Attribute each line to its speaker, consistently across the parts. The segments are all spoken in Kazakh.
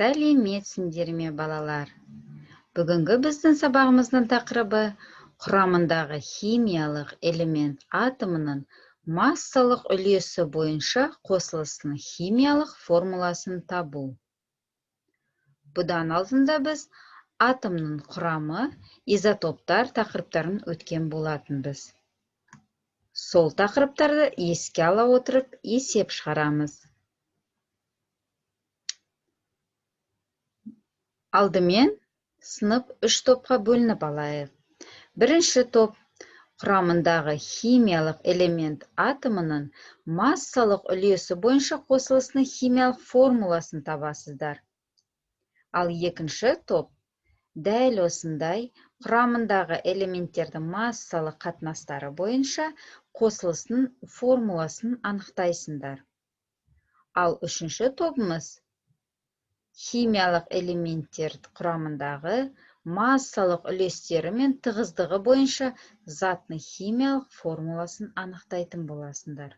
Speaker 1: Сәлеметсіңдер ме, балалар? Бүгінгі біздің сабағымыздың тақырыбы құрамындағы химиялық элемент атомының массалық үлесі бойынша қосылысының химиялық формуласын табу. Бұдан алдында біз атомның құрамы, изотоптар тақырыптарын өткен болатынбыз. Сол тақырыптарды еске ала отырып есеп шығарамыз. Алдымен сынып 3 топқа бөлініп алайық. Бірінші топ құрамындағы химиялық элемент атомының массалық үлесі бойынша қосылысының химиялық формуласын табасыздар. Ал екінші топ дәл осындай құрамындағы элементтердің массалық қатынастары бойынша қосылысының формуласын анықтайсыңдар. Ал үшінші топымыз химиялық элементтер құрамындағы массалық үлестері мен тығыздығы бойынша заттың химиялық формуласын анықтайтын боласыңдар.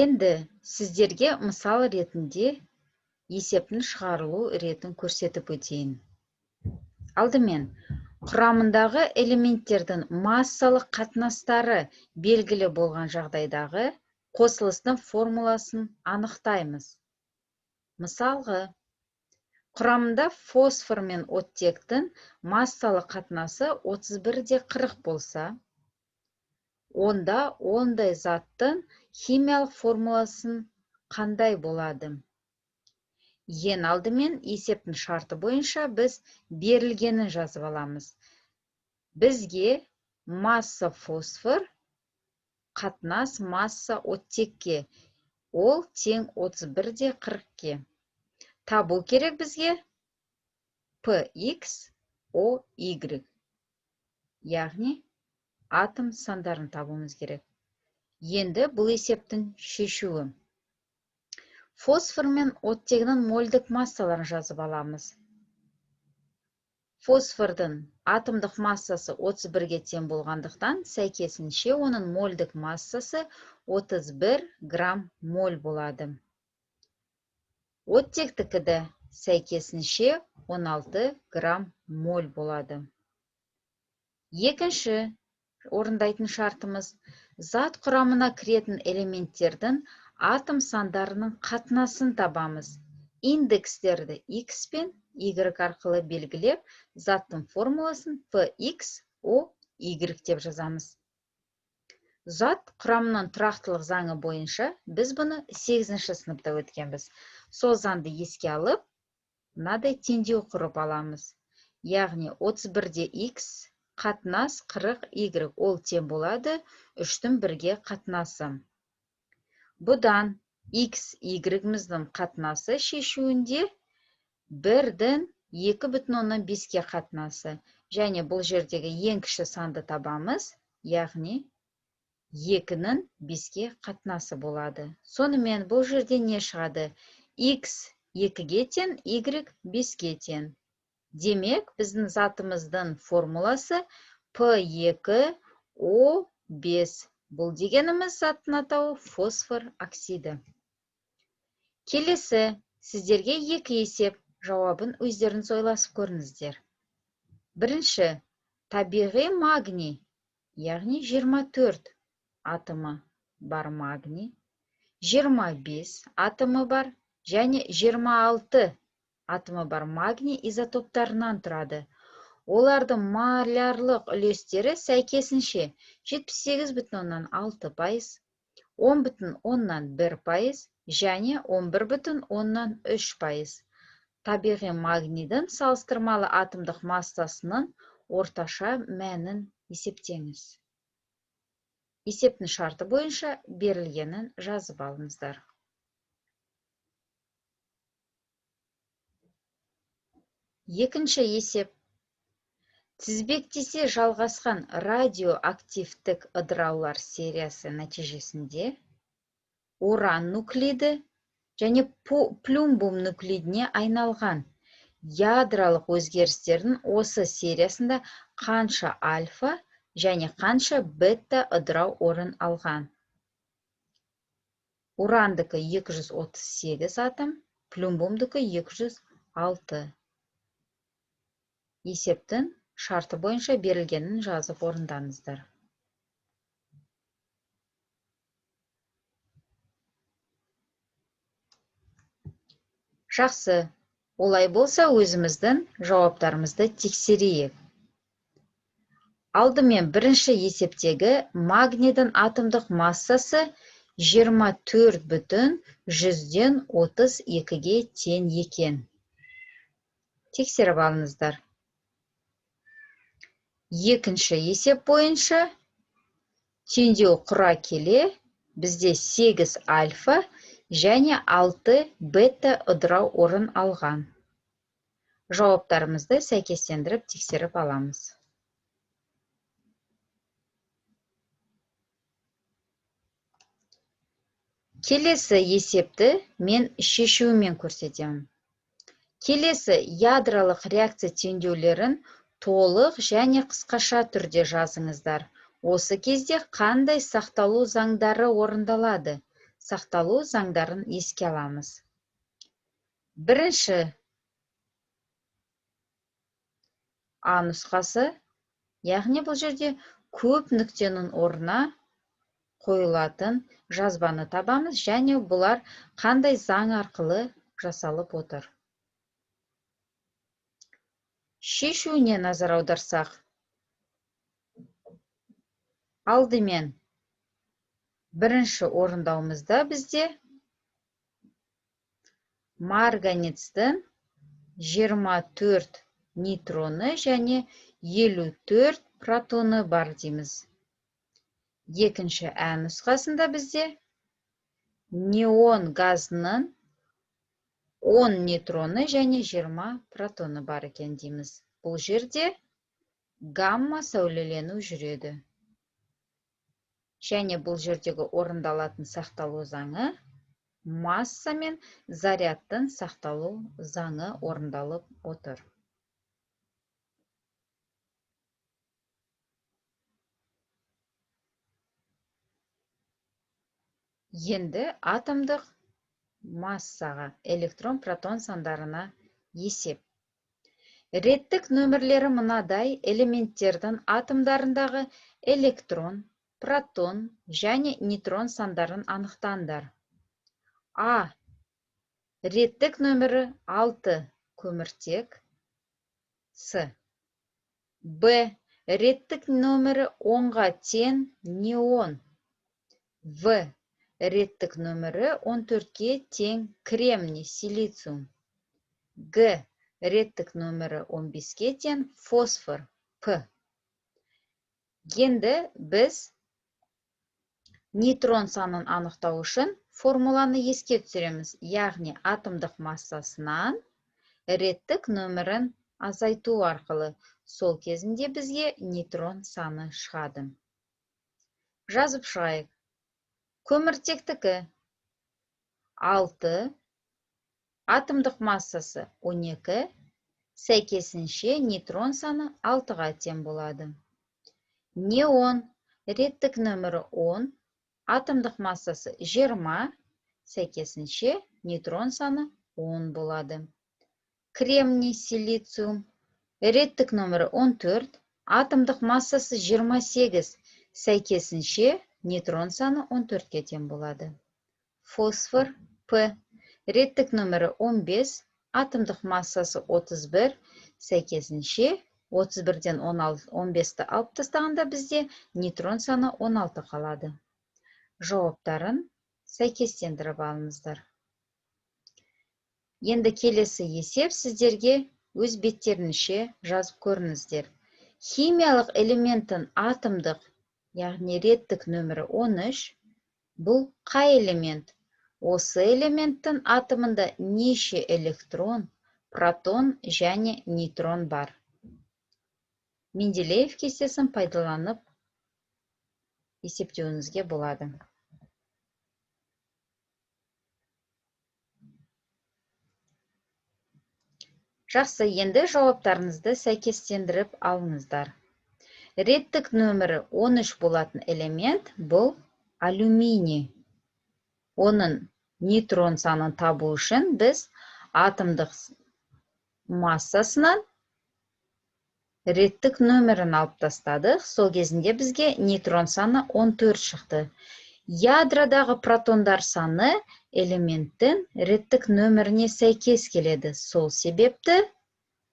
Speaker 1: Енді сіздерге мысал ретінде есептің шығарылу ретін көрсетіп өтейін. Алдымен, құрамындағы элементтердің массалық қатынастары белгілі болған жағдайдағы қосылыстың формуласын анықтаймыз. Мысалғы, құрамында фосфор мен оттектің массалық қатынасы 31:40 болса, онда ондай заттың химиялық формуласын қандай болады? Ең алдымен есептің шарты бойынша біз берілгенін жазып аламыз. Бізге масса фосфор қатынас масса оттекке, ол тең 31:40-ке. Табу керек бізге Px, OY. Яғни, атом сандарын табуымыз керек. Енді бұл есептің шешуі. Фосфор мен оттегінің мольдік массаларын жазып аламыз. Фосфордың атомдық массасы 31-ге тең болғандықтан, сәйкесінше оның мольдік массасы 31 грамм моль болады. Оттектікі де сәйкесінше 16 грамм моль болады. Екінші орындайтын шартымыз зат құрамына кіретін элементтердің атом сандарының қатынасын табамыз. Индекстерді X пен Y арқылы белгілеп, заттың формуласын Px, OY деп жазамыз. Зат құрамының тұрақтылық заңы бойынша біз бұны 8-ші сыныпта өткенбіз. Сол заңды еске алып, мынадай теңдеу құрып аламыз. Яғни 31-X қатынас 40Y, ол тең болады 3-1-ге қатынасы. Бұдан X, Y-міздің қатынасы шешуінде 1-дің 2,5-ке қатынасы, және бұл жердегі ең кіші санды табамыз, яғни 2-ның 5-ке қатынасы болады. Сонымен бұл жерде не шығады? X 2-ге тең, Y 5-ке тең. Демек, біздің затымыздың формуласы P2O5. Бұл дегеніміз заттың атауы фосфор оксиді. Келесі, сіздерге екі есеп, жауабын өздеріңіз ойласып көріңіздер. Бірінші, табиғи магний, яғни 24 атомы бар магний, 25 атомы бар және 26 атомы бар магний изотоптарынан тұрады. Олардың молярлық үлестері сәйкесінше 78,6%, 10,1% және 11,3%. Табиғи магнийдің салыстырмалы атомдық массасының орташа мәнін есептеңіз. Есептің шарты бойынша берілгенін жазып алыңыздар. Екінші есеп. Тізбектесе жалғасқан радиоактивтік ыдыраулар сериясы нәтижесінде уран нуклиді және плюмбум нуклидіне айналған ядролық өзгерістердің осы сериясында қанша альфа және қанша бета ыдырау орын алған. урандыкы 238 атом, плюмбумдыкы 206. Есептің шарты бойынша берілгенін жазып орындаңыздар. Жақсы, олай болса өзіміздің жауаптарымызды тексерейік. Алдымен бірінші есептегі магнийдің атомдық массасы 24,32-ге тең екен. Тексеріп алыңыздар. Екінші есеп бойынша теңдеу құра келе бізде 8 альфа және 6 бета ыдырау орын алған. Жауаптарымызды сәйкестендіріп тексеріп аламыз. Келесі есепті мен шешуімен көрсетемін. Келесі ядролық реакция теңдеулерін толық және қысқаша түрде жазыңыздар. Осы кезде қандай сақталу заңдары орындалады? Сақталу заңдарын еске аламыз. Бірінші А нұсқасы, яғни бұл жерде көп нүктенің орнына қойылатын жазбаны табамыз, және бұлар қандай заң арқылы жасалып отыр. Шешуіне назар аударсақ, алдымен бірінші орындауымызда бізде марганецтің 24 нейтроны және 54 протоны бар дейміз. Екінші Ә нұсқасында бізде неон газының 10 нейтроны және 20 протоны бар екен дейміз. Бұл жерде гамма сәулелену жүреді. Және бұл жердегі орындалатын сақталу заңы масса мен зарядтың сақталу заңы орындалып отыр. Енді атомдық массаға, электрон-протон сандарына есеп. Реттік нөмірлері мынадай элементтердің атомдарындағы электрон, протон және нейтрон сандарын анықтаңдар. А. Реттік нөмірі 6 көміртек. С. Б. Реттік нөмірі 10-ға тең неон. В. Реттік нөмірі 14-ге тең кремний, силициум. Г. Реттік нөмірі 15-ге тең фосфор, П. Енді біз нейтрон санын анықтау үшін формуланы еске түсіреміз. Яғни атомдық массасынан реттік нөмірін азайту арқылы сол кезінде бізге нейтрон саны шығады. Жазып шығайық. Көміртектікі 6, атомдық массасы 12, сәйкесінше нейтрон саны 6-ға тең болады. Неон реттік нөмірі 10, атомдық массасы 20, сәйкесінше нейтрон саны 10 болады. Кремний, силициум реттік нөмірі 14, атомдық массасы 28, сәйкесінше нейтрон саны 14-ке тең болады. Фосфор, П. Реттік нөмірі 15, атомдық массасы 31, сәйкесінше 31-ден 15-ті алып тастағанда бізде нейтрон саны 16 қалады. Жауаптарын сәйкестендіріп алыңыздар. Енді келесі есеп сіздерге өз беттерінше жазып көріңіздер. Химиялық элементтің атомдық, яғни реттік нөмірі 13, бұл қай элемент? Осы элементтің атомында неше электрон, протон және нейтрон бар? Менделеев кестесін пайдаланып есептеуіңізге болады. Жақсы, енді жауаптарыңызды сәйкестендіріп алыңыздар. Реттік нөмірі 13 болатын элемент бұл алюминий. Оның нейтрон санын табу үшін біз атомдық массасынан реттік нөмірін алып тастадық. Сол кезінде бізге нейтрон саны 14 шықты. Ядродағы протондар саны элементтің реттік нөміріне сәйкес келеді. Сол себепті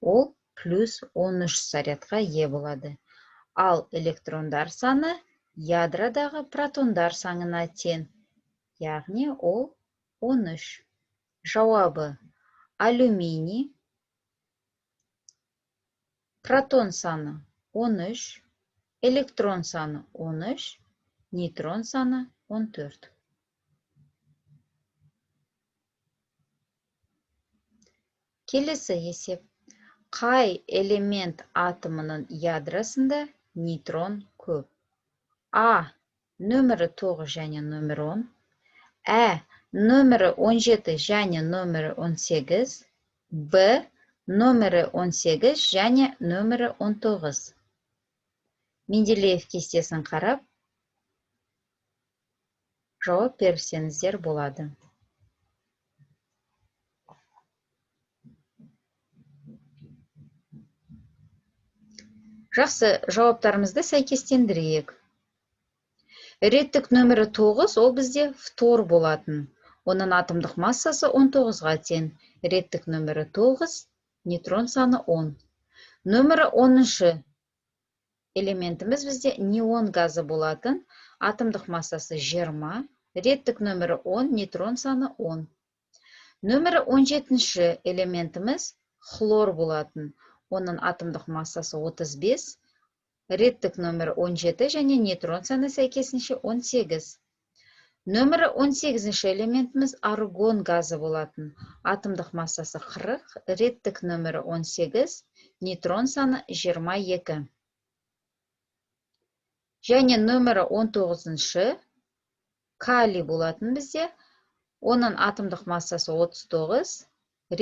Speaker 1: ол плюс 13 зарядқа ие болады. Ал электрондар саны ядродағы протондар санына тең, яғни ол 13. Жауабы: алюминий, протон саны 13, электрон саны 13, нейтрон саны 14. Келесі есеп. Қай элемент атомының ядросында нейтрон көп? А. Нөмірі 9 және нөмірі 10. Ә. Нөмірі 17 және нөмірі 18. Б. Нөмірі 18 және нөмірі 19. Менделеев кестесін қарап, жауап берсеңіздер болады. Жақсы, жауаптарымызды сәйкестендірейік. Реттік нөмірі 9, ол бізде фтор болатын. Оның атомдық массасы 19-ға тең. Реттік нөмірі 9, нейтрон саны 10. Нөмірі 10-шы элементіміз бізде неон газы болатын. Атомдық массасы 20, реттік нөмірі 10, нейтрон саны 10. Нөмірі 17-шы элементіміз хлор болатын. Оның атомдық массасы 35, реттік нөмірі 17 және нейтрон саны сәйкесінше 18. Нөмірі 18-ші элементіміз аргон газы болатын. Атомдық массасы 40, реттік нөмірі 18, нейтрон саны 22. Және нөмірі 19-шы калий болатын бізде. Оның атомдық массасы 39,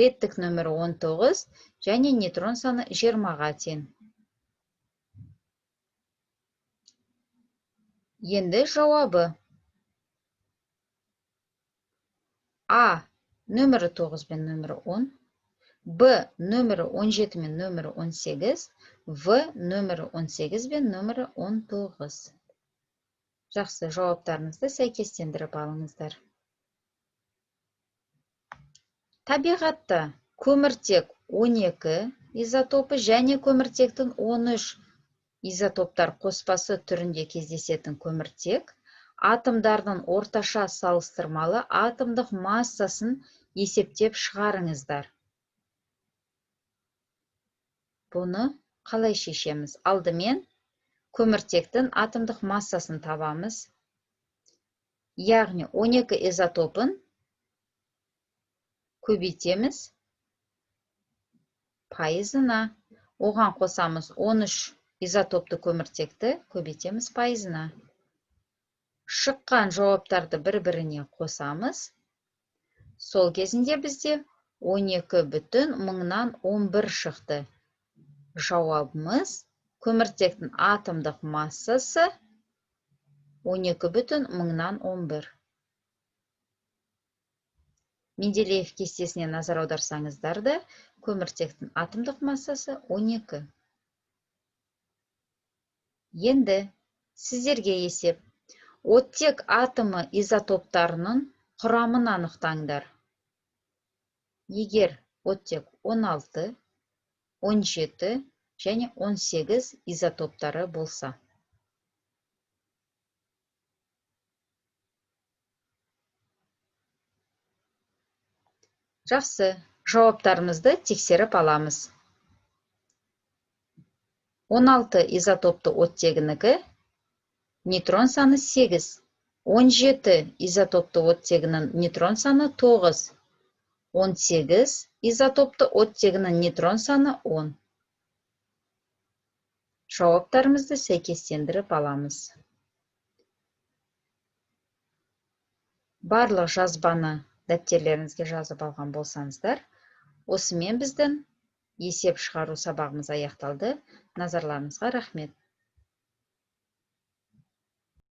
Speaker 1: реттік нөмірі 19 және нейтрон саны 20-ға тең. Енді жауабы: А. Нөмірі 9 бен нөмірі 10. Б. Нөмірі 17 мен нөмірі 18. В. Нөмірі 18 бен нөмірі 19. Жақсы, жауаптарыңызды сәйкестендіріп алыңыздар. Табиғатта көміртек 12 изотопы және көміртектің 13 изотоптар қоспасы түрінде кездесетін көміртек атомдардың орташа салыстырмалы атомдық массасын есептеп шығарыңыздар. Бұны қалай шешеміз? Алдымен көміртектің атомдық массасын табамыз. Яғни 12 изотопын көбейтеміз пайызына. Оған қосамыз 13 изотопты көміртекті көбейтеміз пайызына. Шыққан жауаптарды бір-біріне қосамыз. Сол кезінде бізде 12,11 шықты. Жауабымыз көміртектің атомдық массасы 12,11. Менделеев кестесіне назар аударсаңыздар да, көміртектің атомдық массасы 12. Енді сіздерге есеп. Оттек атомы изотоптарының құрамын анықтаңдар. Егер оттек 16, 17 және 18 изотоптары болса. Жақсы, жауаптарымызды тексеріп аламыз. 16 изотопты оттегінікі, нейтрон саны 8. 17 изотопты оттегінің нейтрон саны 9. 18 изотопты оттегінің нейтрон саны 10. Жауаптарымызды сәйкестендіріп аламыз. Барлық жазбаны дәптерлеріңізге жазып алған болсаңыздар, осымен біздің есеп шығару сабағымыз аяқталды. Назарларыңызға рахмет.